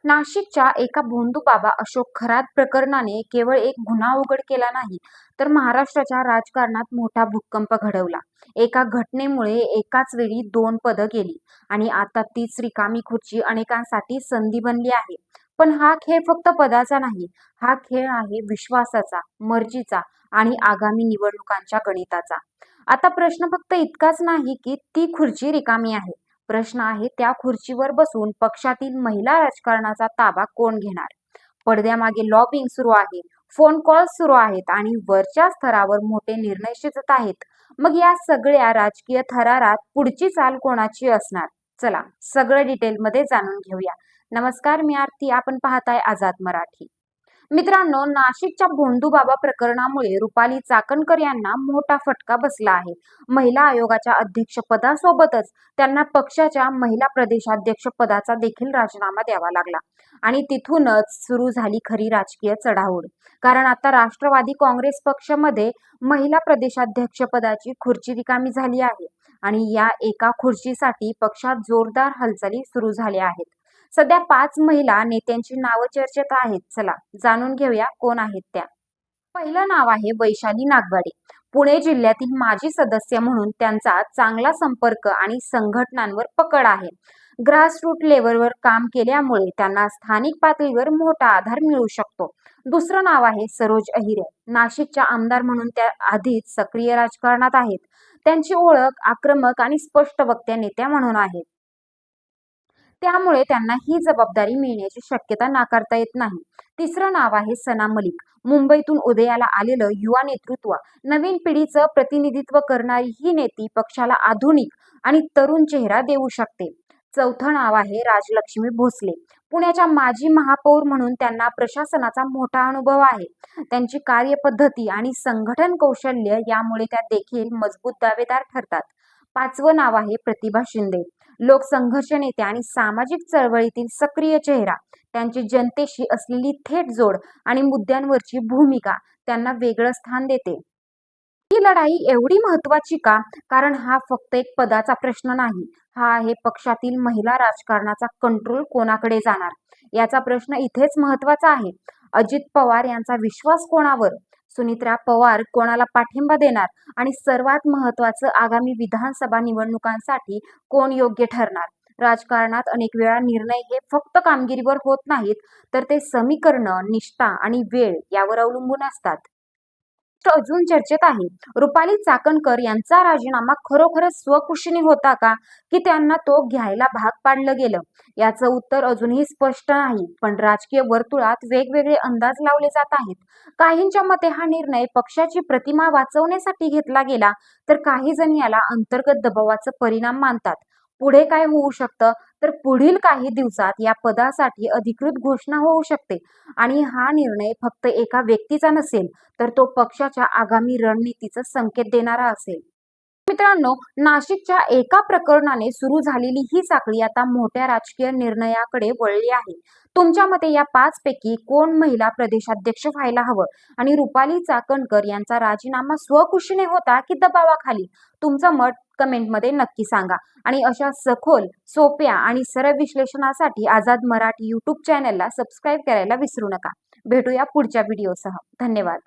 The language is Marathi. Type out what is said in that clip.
नाशिकच्या एका भोंदूबाबा अशोक खरात प्रकरणाने केवळ एक गुन्हा उघड केला नाही, तर महाराष्ट्राच्या राजकारणात मोठा भूकंप घडवला. एका घटनेमुळे एकाच वेळी दोन पदं गेली आणि आता तीच रिकामी खुर्ची अनेकांसाठी संधी बनली आहे. पण हा खेळ फक्त पदाचा नाही, हा खेळ आहे विश्वासाचा, मर्जीचा आणि आगामी निवडणुकांच्या गणिताचा. आता प्रश्न फक्त इतकाच नाही की ती खुर्ची रिकामी आहे. प्रश्न आहे त्या खुर्चीवर बसून पक्षातील महिला राजकारणाचा ताबा कोण घेणार. पडद्यामागे लॉबिंग सुरू आहे, फोन कॉल सुरू आहेत आणि वरच्या स्तरावर मोठे निर्णय शिजत आहेत. मग या सगळ्या राजकीय थरारात पुढची चाल कोणाची असणार? चला सगळं डिटेलमध्ये जाणून घेऊया. नमस्कार, मी आरती, आपण पाहताय आझाद मराठी. मित्रांनो, नाशिकच्या भोंदूबाबा प्रकरणामुळे रुपाली चाकणकर यांना मोठा फटका बसला आहे. महिला आयोगाच्या अध्यक्षपदासोबतच त्यांना पक्षाच्या महिला प्रदेशाध्यक्ष पदाचा देखील राजीनामा द्यावा लागला आणि तिथूनच सुरू झाली खरी राजकीय चढाओढ. कारण आता राष्ट्रवादी काँग्रेस पक्षामध्ये महिला प्रदेशाध्यक्ष पदाची खुर्ची रिकामी झाली आहे आणि या एका खुर्चीसाठी पक्षात जोरदार हालचाली सुरू झाल्या आहेत. सध्या 5 महिला नेत्यांची नावं चर्चेत आहेत. चला जाणून घेऊया कोण आहेत त्या. पहिलं नाव आहे वैशाली नागवाडे. पुणे जिल्ह्यातील माजी सदस्य म्हणून त्यांचा चांगला संपर्क आणि संघटनांवर पकड आहे. ग्रासरूट लेवलवर काम केल्यामुळे त्यांना स्थानिक पातळीवर मोठा आधार मिळू शकतो. दुसरं नाव आहे सरोज अहिरे. नाशिकच्या आमदार म्हणून त्या आधीच सक्रिय राजकारणात आहेत. त्यांची ओळख आक्रमक आणि स्पष्ट वक्त्या नेत्या म्हणून आहे. त्यामुळे त्यांना ही जबाबदारी मिळण्याची शक्यता नाकारता येत नाही. तिसरं नाव आहे सना मलिक. मुंबईतून उदयाला आलेलं युवा नेतृत्व, नवीन पिढीचं प्रतिनिधित्व करणारी ही नेती पक्षाला आधुनिक आणि तरुण चेहरा देऊ शकते. चौथं नाव आहे राजलक्ष्मी भोसले. पुण्याच्या माजी महापौर म्हणून त्यांना प्रशासनाचा मोठा अनुभव आहे. त्यांची कार्यपद्धती आणि संघटन कौशल्य यामुळे त्या देखील मजबूत दावेदार ठरतात. पाचवं नाव आहे प्रतिभा शिंदे. लोकसंघर्ष नेते आणि सामाजिक चळवळीतील सक्रिय चेहरा. त्यांची जनतेशी असलेली थेट जोड आणि मुद्द्यांवरची भूमिका त्यांना वेगळं स्थान देते. ही लढाई एवढी महत्वाची का? कारण हा फक्त एक पदाचा प्रश्न नाही, हा आहे पक्षातील महिला राजकारणाचा कंट्रोल कोणाकडे जाणार याचा प्रश्न. इथेच महत्वाचा आहे. अजित पवार यांचा विश्वास कोणावर, सुनित्रा पवार कोणाला पाठिंबा देणार आणि सर्वात महत्वाचं आगामी विधानसभा निवडणुकांसाठी कोण योग्य ठरणार. राजकारणात अनेक वेळा निर्णय हे फक्त कामगिरीवर होत नाहीत, तर ते समीकरणं, निष्ठा आणि वेळ यावर अवलंबून असतात. अजून चर्चेत आहे, रुपाली चाकणकर यांचा राजीनामा खरोखरच स्वखुशीने होता का, की त्यांना तो घ्यायला भाग पाडलं गेलं? याचं उत्तर अजूनही स्पष्ट नाही. पण राजकीय वर्तुळात वेगवेगळे अंदाज लावले जात आहेत. काहींच्या मते हा निर्णय पक्षाची प्रतिमा वाचवण्यासाठी घेतला गेला, तर काही जण याला अंतर्गत दबावाचा परिणाम मानतात. पुढे काय होऊ शकतं, तर पुढील काही दिवसात या पदासाठी अधिकृत घोषणा होऊ शकते आणि हा निर्णय फक्त एका व्यक्तीचा नसेल, तर तो पक्षाच्या आगामी रणनीतीचा संकेत देणारा असेल. मित्रांनो, नाशिकच्या एका प्रकरणाने सुरू झालेली ही साखळी आता मोठ्या राजकीय निर्णयाकडे वळली आहे. तुमच्या मते या 5 पैकी कोण महिला प्रदेशाध्यक्ष व्हायला हवं आणि रुपाली चाकणकर यांचा राजीनामा स्वखुशीने होता की दबावाखाली? तुमचं मत कमेंटमध्ये नक्की सांगा आणि अशा सखोल, सोप्या आणि सरळ विश्लेषणासाठी आझाद मराठी यूट्यूब चॅनलला सबस्क्राईब करायला विसरू नका. भेटूया पुढच्या व्हिडिओसह. धन्यवाद.